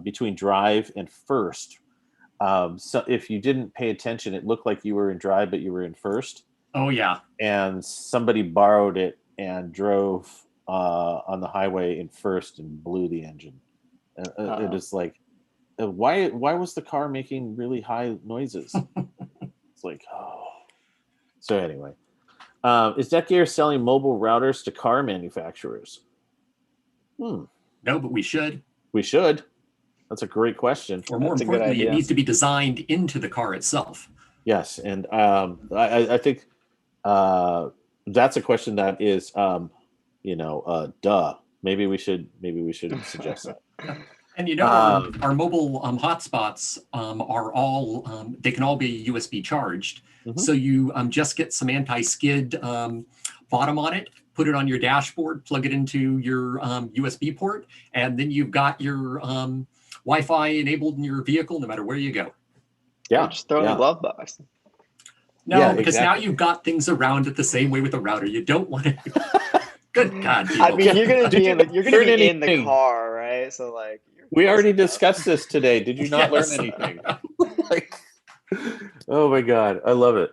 between drive and first. So if you didn't pay attention, it looked like you were in drive, but you were in first. Oh yeah. And somebody borrowed it and drove on the highway in first and blew the engine. It is like, why was the car making really high noises? It's like, oh. So anyway, is NETGEAR selling mobile routers to car manufacturers? No, but we should. We should. That's a great question. Or more importantly, it needs to be designed into the car itself. Yes, and I think that's a question that is, duh. Maybe we should suggest that. And our mobile hotspots are all they can all be USB charged. Mm-hmm. So you just get some anti-skid bottom on it, put it on your dashboard, plug it into your USB port, and then you've got your Wi-Fi enabled in your vehicle no matter where you go. Yeah, just throw it in the glove box. No, because now you've got things around it the same way with the router. You don't want to. Good God! People. I mean, you're gonna be in the car, right? So like, we already discussed this today. Did you not learn anything? Oh my God, I love it.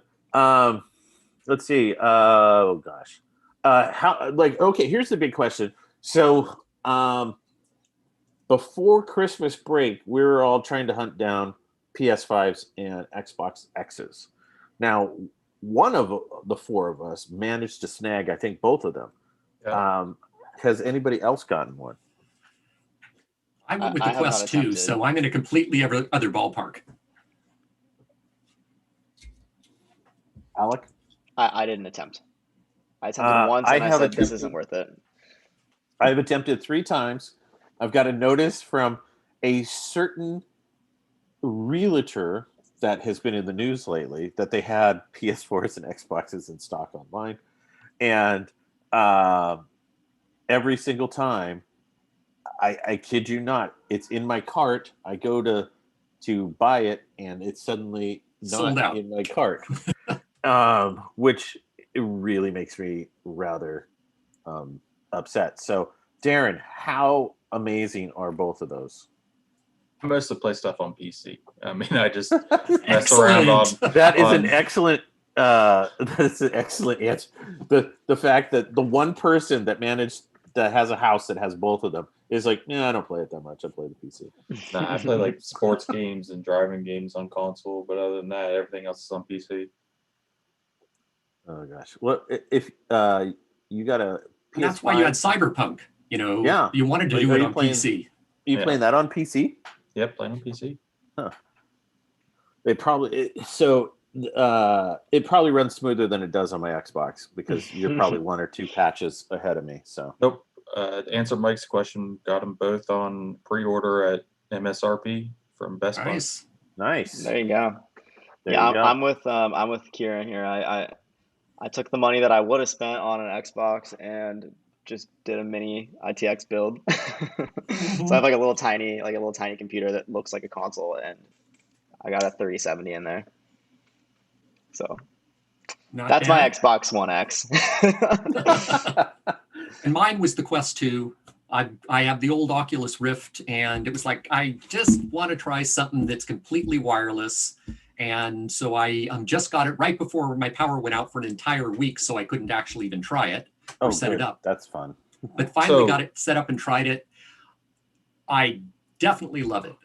Let's see. Oh gosh, okay. Here's the big question. So, before Christmas break, we were all trying to hunt down PS5s and Xbox X's. Now, one of the four of us managed to snag, I think, both of them. Yeah. Has anybody else gotten one? I went with the Quest 2, so I'm in a completely other ballpark. Alec? I didn't attempt. I attempted once I and I have said this attempted- isn't worth it. I've attempted 3 times. I've got a notice from a certain realtor that has been in the news lately that they had PS4s and Xboxes in stock online, and every single time, I kid you not, it's in my cart. I go to buy it, and it's suddenly Sold not out. in my cart, which it really makes me rather upset. So, Darren, how amazing are both of those? I mostly play stuff on PC. I mean, I just mess around Excellent. That is on- an excellent. That's an excellent answer. The fact that the one person that has a house that has both of them is like, I don't play it that much. I play the PC. Nah, I play like sports games and driving games on console, but other than that, everything else is on PC. Oh gosh, what if you got a PS5? And that's why you had Cyberpunk. Yeah. You wanted to Are do it you on playing- PC. You Yeah. playing that on PC? Yep, playing on PC. It probably runs smoother than it does on my Xbox because you're probably 1 or 2 patches ahead of me. So Nope. To answer Mike's question, got them both on pre-order at MSRP from Best Buy. Nice. There you go. there Yeah, you go. I'm with Kieran here. I took the money that I would have spent on an Xbox and just did a mini ITX build. So I have like a little tiny computer that looks like a console, and I got a 3070 in there. So Not that's my bad. Xbox One X. And mine was the Quest 2. I have the old Oculus Rift, and it was like, I just want to try something that's completely wireless. And so I just got it right before my power went out for an entire week, so I couldn't actually even try it or set good. it up. That's fun. But finally So- got it set up and tried it. I definitely love it.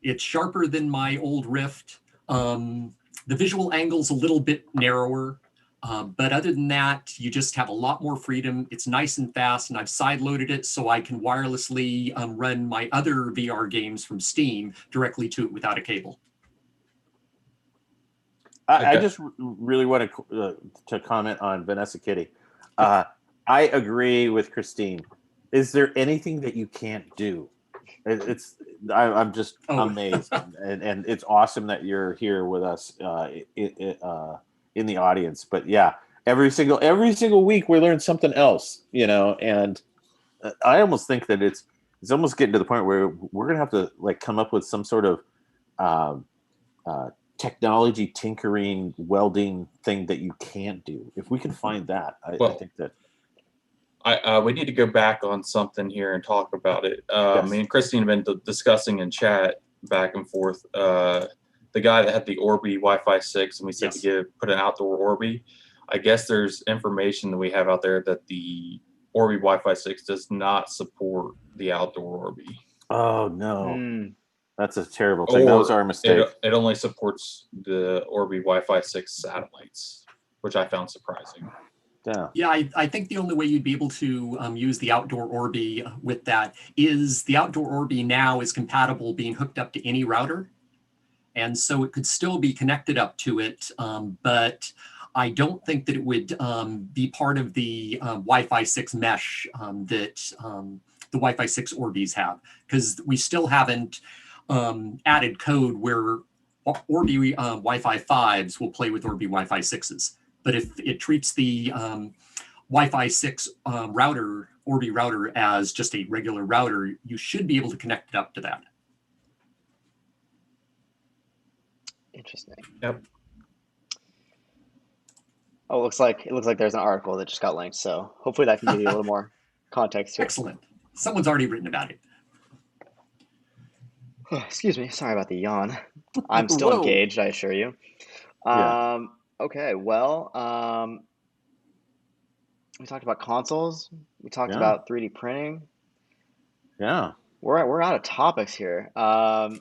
It's sharper than my old Rift. The visual angle's a little bit narrower. But other than that, you just have a lot more freedom. It's nice and fast, and I've side-loaded it so I can wirelessly run my other VR games from Steam directly to it without a cable. I Okay. just really want to comment on Vanessa Kitty. I agree with Christine. Is there anything that you can't do? I'm just amazed, and it's awesome that you're here with us in the audience. But yeah, every single week we learn something else, and I almost think that it's almost getting to the point where we're gonna have to like come up with some sort of technology tinkering welding thing that you can't do. If we can find that, I think that we need to go back on something here and talk about it. Yes. Me and Christine have been discussing in chat back and forth. The guy that had the Orbi Wi-Fi 6, and we said Yes. to put an outdoor Orbi. I guess there's information that we have out there that the Orbi Wi-Fi 6 does not support the outdoor Orbi. oh no, Mm. that's a terrible thing. That was our mistake. It only supports the Orbi Wi-Fi 6 satellites, which I found surprising. Yeah. Yeah, I think the only way you'd be able to use the outdoor Orbi with that is the outdoor Orbi now is compatible being hooked up to any router. And so it could still be connected up to it, but I don't think that it would be part of the Wi-Fi 6 mesh that the Wi-Fi 6 Orbis have, because we still haven't added code where Orbi Wi-Fi 5s will play with Orbi Wi-Fi 6s. But if it treats the Wi-Fi 6 router, Orbi router, as just a regular router, you should be able to connect it up to that. Interesting. Yep. Oh, it looks like there's an article that just got linked, so hopefully that can give you a little more context here. Excellent. Someone's already written about it. Excuse me, sorry about the yawn. I'm still Whoa. engaged, I assure you. Yeah. Okay, well, we talked about consoles. We talked Yeah. about 3D printing. Yeah. We're out of topics here. I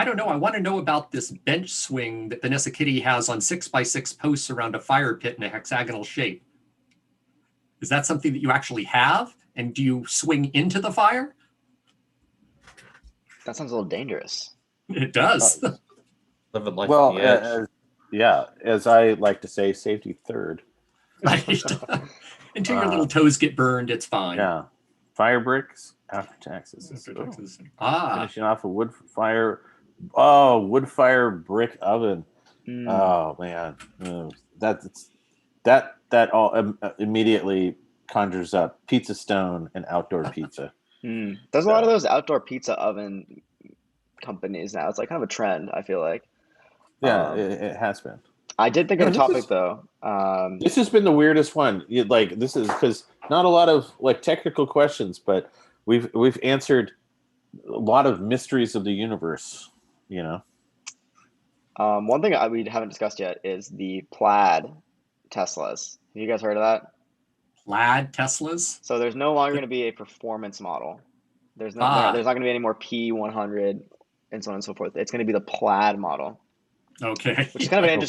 don't know. I want to know about this bench swing that Vanessa Kitty has on 6x6 posts around a fire pit in a hexagonal shape. Is that something that you actually have? And do you swing into the fire? That sounds a little dangerous. It does. Living life Well, on the edge. as I like to say, safety third. Right. Until your little toes get burned, it's fine. Yeah. Fire bricks after taxes. After Oh. taxes. Finishing off a wood fire. Oh, wood fire brick oven. Mm. Oh man, that all immediately conjures up pizza stone and outdoor pizza. There's a lot of those outdoor pizza oven companies now. It's like kind of a trend, I feel like. Yeah, it has been. I did think of a topic though. This has been the weirdest one. This is because not a lot of like technical questions, but we've answered a lot of mysteries of the universe. You know. One thing we haven't discussed yet is the plaid Teslas. Have you guys heard of that? Plaid Teslas? So there's no longer going to be a performance model. There's not going to be any more P100 and so on and so forth. It's going to be the plaid model. Okay. Which is kind of an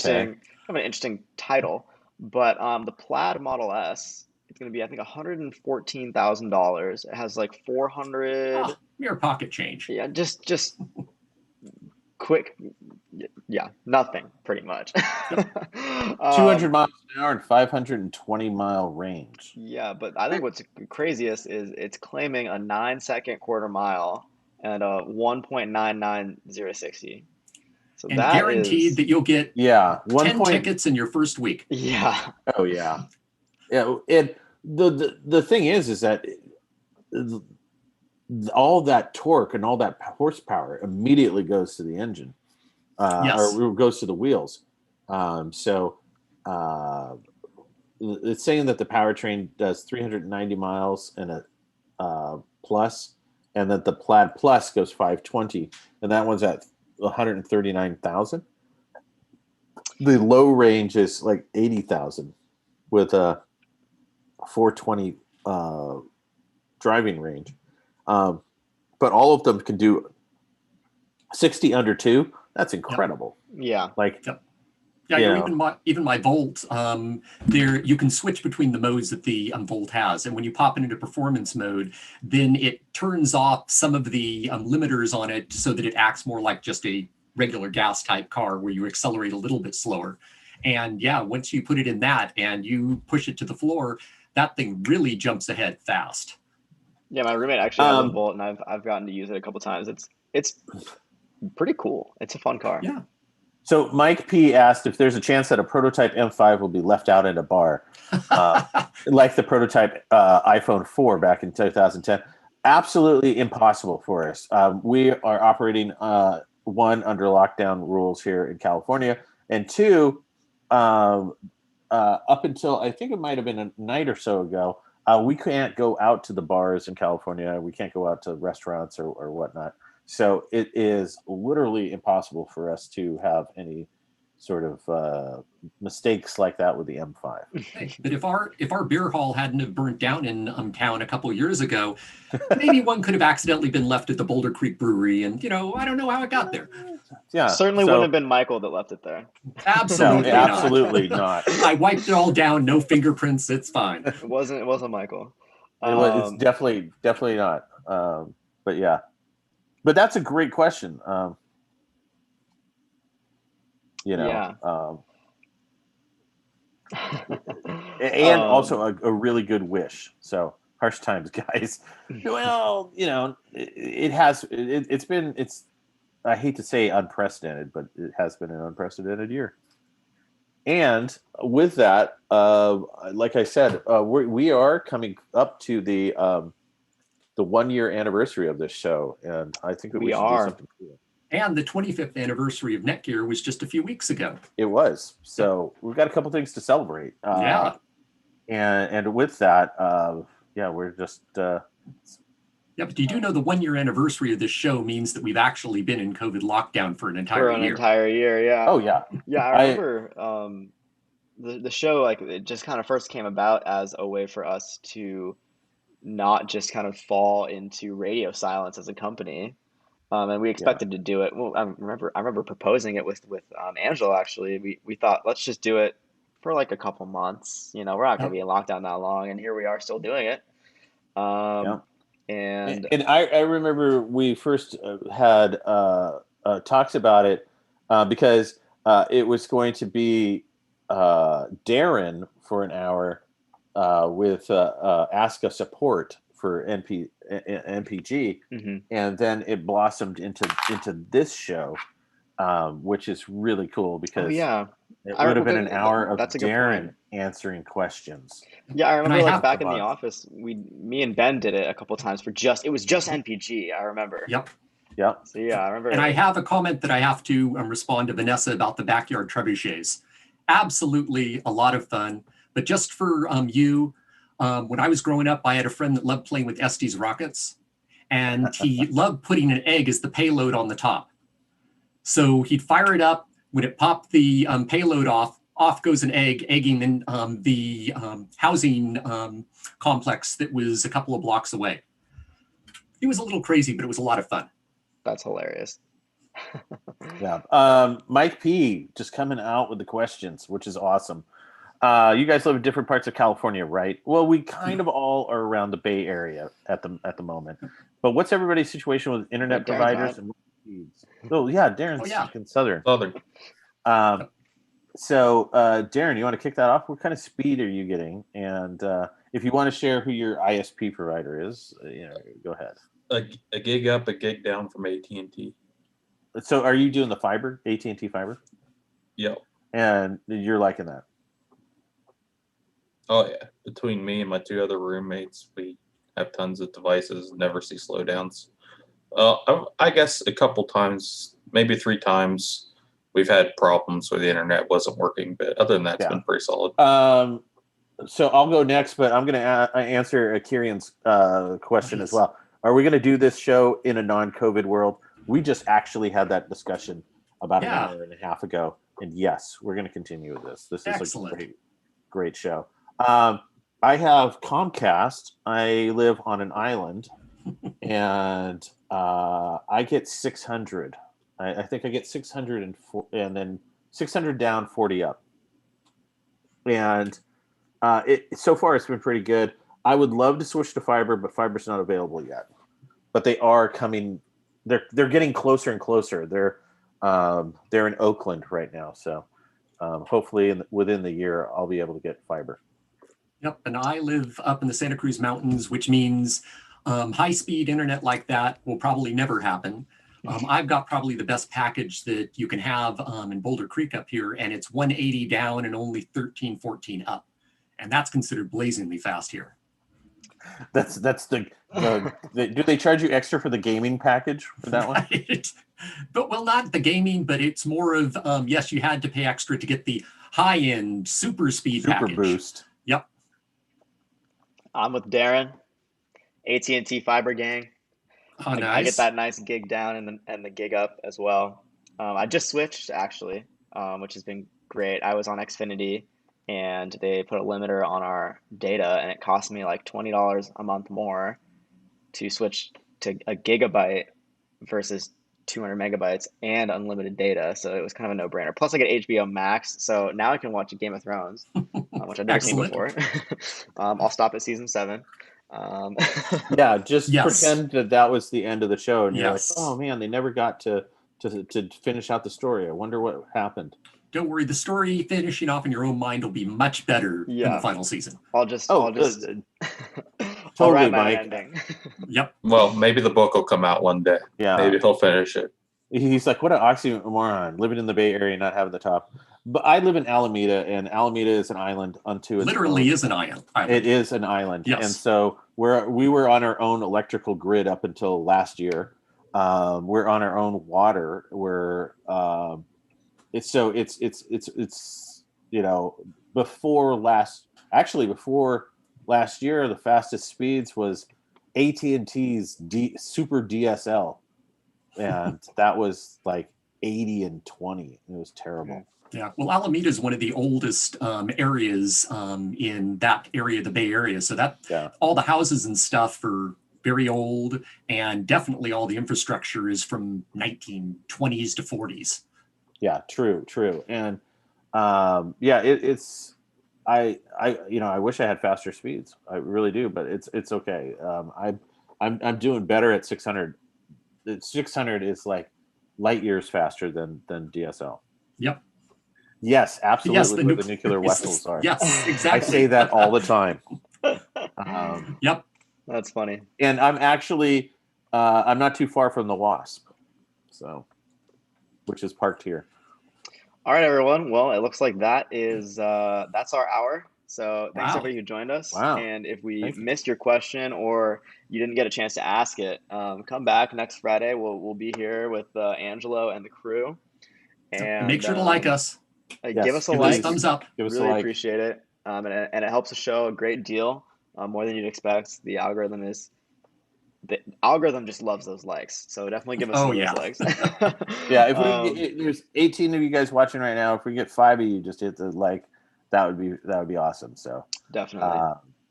interesting title. But the plaid Model S, it's going to be I think $114,000. It has like 400 mere pocket change. Yeah, just quick. Yeah, nothing pretty much. 200 miles an hour and 520-mile range. Yeah, but I think what's craziest is it's claiming a 9-second quarter mile and a 1.99060. So and that guaranteed that you'll get 10 tickets in your first week. Yeah. Oh yeah. Yeah. The thing is that all that torque and all that horsepower immediately goes to the engine, or goes to the wheels. So it's saying that the powertrain does 390 miles and a plus, and that the Plaid Plus goes 520, and that one's at 139,000. The low range is like 80,000 with a 420 driving range. But all of them can do 60 under 2. That's incredible. Yeah. Like, even my Volt, there you can switch between the modes that the Volt has, and when you pop it into performance mode, then it turns off some of the limiters on it so that it acts more like just a regular gas type car where you accelerate a little bit slower. And yeah, once you put it in that and you push it to the floor, that thing really jumps ahead fast. Yeah, my roommate actually has a Volt, and I've gotten to use it a couple times. It's pretty cool. It's a fun car. Yeah. So Mike P asked if there's a chance that a prototype M5 will be left out in a bar, like the prototype iPhone 4 back in 2010. Absolutely impossible for us. We are operating, one, under lockdown rules here in California, and two, up until I think it might have been a night or so ago, we can't go out to the bars in California. We can't go out to restaurants or whatnot. So it is literally impossible for us to have any sort of mistakes like that with the M5. But if our beer hall hadn't have burnt down in town a couple years ago, maybe one could have accidentally been left at the Boulder Creek Brewery, and I don't know how it got there. Yeah, certainly wouldn't have been Michael that left it there. Absolutely, absolutely not. I wiped it all down, no fingerprints. It's fine. It wasn't Michael. It's definitely not. But yeah. But that's a great question. Yeah. And also a really good wish. So harsh times, guys. Well, it's been I hate to say unprecedented, but it has been an unprecedented year. And with that, like I said, we are coming up to the 1-year anniversary of this show, and I think that we should do something cool. And the 25th anniversary of NETGEAR was just a few weeks ago. It was. So we've got a couple things to celebrate. Yeah. And with that, we're just... Yeah, but you do know the 1-year anniversary of this show means that we've actually been in COVID lockdown for an entire year, yeah. Oh, yeah. Yeah, I remember the show, like, it just kind of first came about as a way for us to not just kind of fall into radio silence as a company. And we expected to do it. Well, I remember proposing it with Angela, actually. We thought, let's just do it for like a couple months. We're not going to be in lockdown that long, and here we are still doing it. And I remember we first had talks about it because it was going to be Darren for an hour with Ask a Support for NPG, and then it blossomed into this show, which is really cool because it would have been an hour of Darren answering questions. Yeah, I remember like back in the office, me and Ben did it a couple times it was just NPG, I remember. Yep. So yeah, I remember. And I have a comment that I have to respond to Vanessa about the backyard trebuchets. Absolutely a lot of fun. But just for you, when I was growing up, I had a friend that loved playing with Estes rockets, and he loved putting an egg as the payload on the top. So he'd fire it up. When it popped the payload off goes an egg, egging in the housing complex that was a couple of blocks away. It was a little crazy, but it was a lot of fun. That's hilarious. Yeah. Mike P just coming out with the questions, which is awesome. You guys live in different parts of California, right? Well, we kind of all are around the Bay Area at the moment. But what's everybody's situation with internet providers and speeds? Oh yeah, Darren's in Southern. So Darren, you want to kick that off? What kind of speed are you getting? And if you want to share who your ISP provider is, go ahead. A gig up, a gig down from AT&T. So are you doing the fiber, AT&T fiber? Yep. And you're liking that? Oh yeah. Between me and my two other roommates, we have tons of devices, never see slowdowns. I guess a couple times, maybe 3 times, we've had problems where the internet wasn't working, but other than that, it's been pretty solid. So I'll go next, but I'm going to answer Kieran's question as well. Are we going to do this show in a non-COVID world? We just actually had that discussion about an hour and a half ago, and yes, we're going to continue with this. This is a great show. I have Comcast. I live on an island, and I get 600. I think I get 600 and then 600 down, 40 up. And so far it's been pretty good. I would love to switch to fiber, but fiber's not available yet. But they are coming. They're getting closer and closer. They're in Oakland right now, so hopefully within the year I'll be able to get fiber. Yep, and I live up in the Santa Cruz Mountains, which means high-speed internet like that will probably never happen. I've got probably the best package that you can have in Boulder Creek up here, and it's 180 down and only 13, 14 up. And that's considered blazingly fast here. That's the do they charge you extra for the gaming package for that one? Right. But well, not the gaming, but it's more of yes, you had to pay extra to get the high-end super speed package. Boost. Yep. I'm with Darren, AT&T fiber gang. Oh, nice. I get that nice gig down and the gig up as well. I just switched actually, which has been great. I was on Xfinity, and they put a limiter on our data, and it cost me like $20 a month more to switch to a gigabyte versus 200 megabytes and unlimited data. So it was kind of a no-brainer. Plus, I get HBO Max, so now I can watch Game of Thrones, which I've never seen before. I'll stop at season 7. Pretend that was the end of the show, and you're like, oh man, they never got to finish out the story. I wonder what happened. Don't worry, the story finishing off in your own mind will be much better in the final season. I'll just totally, write my Mike. ending. Yep. Well, maybe the book will come out one day. Yeah. Maybe he'll finish it. He's like, what an oxymoron, living in the Bay Area and not having the top. But I live in Alameda, and Alameda is an island unto its Literally own. is an island. It is an island. Yes. And so we were on our own electrical grid up until last year. We're on our own water. It's before last year, the fastest speeds was AT&T's Super DSL, and that was like 80 and 20. It was terrible. Yeah, well, Alameda is one of the oldest areas in that area, the Bay Area. So all the houses and stuff are very old, and definitely all the infrastructure is from 1920s to 40s. Yeah, true. And it's I wish I had faster speeds. I really do, but it's okay. I'm doing better at 600. 600 is like light years faster than DSL. Yep. Yes, absolutely. the Where the nuclear nuclear bases. vessels are. Yes, I exactly. say that all the time. Yep. That's funny. And I'm actually, I'm not too far from the Wasp, so, which is parked here. All right, everyone. Well, it looks like that's our hour. So thanks Wow. everybody who joined us. Wow. And if we Thank you. missed your question or you didn't get a chance to ask it, come back next Friday. We'll be here with Angelo and the crew. And make sure to like us. Yes, give us a Give like. us thumbs up. Give us Really a like. appreciate it. And it helps the show a great deal, more than you'd expect. The algorithm just loves those likes. So definitely give us some of those likes. Yeah, if there's 18 of you guys watching right now, if we get 5 of you, just hit the like. That would be awesome. So Definitely.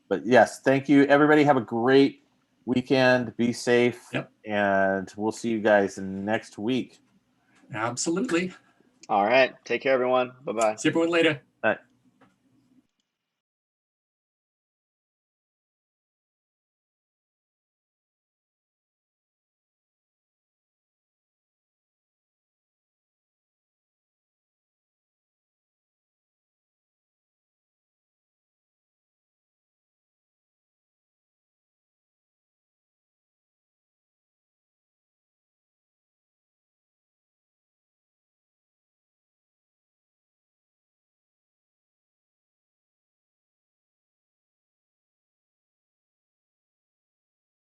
But yes, thank you, everybody. Have a great weekend. Be safe. Yep. And we'll see you guys next week. Absolutely. All right. Take care, everyone. Bye-bye. See everyone later. All right.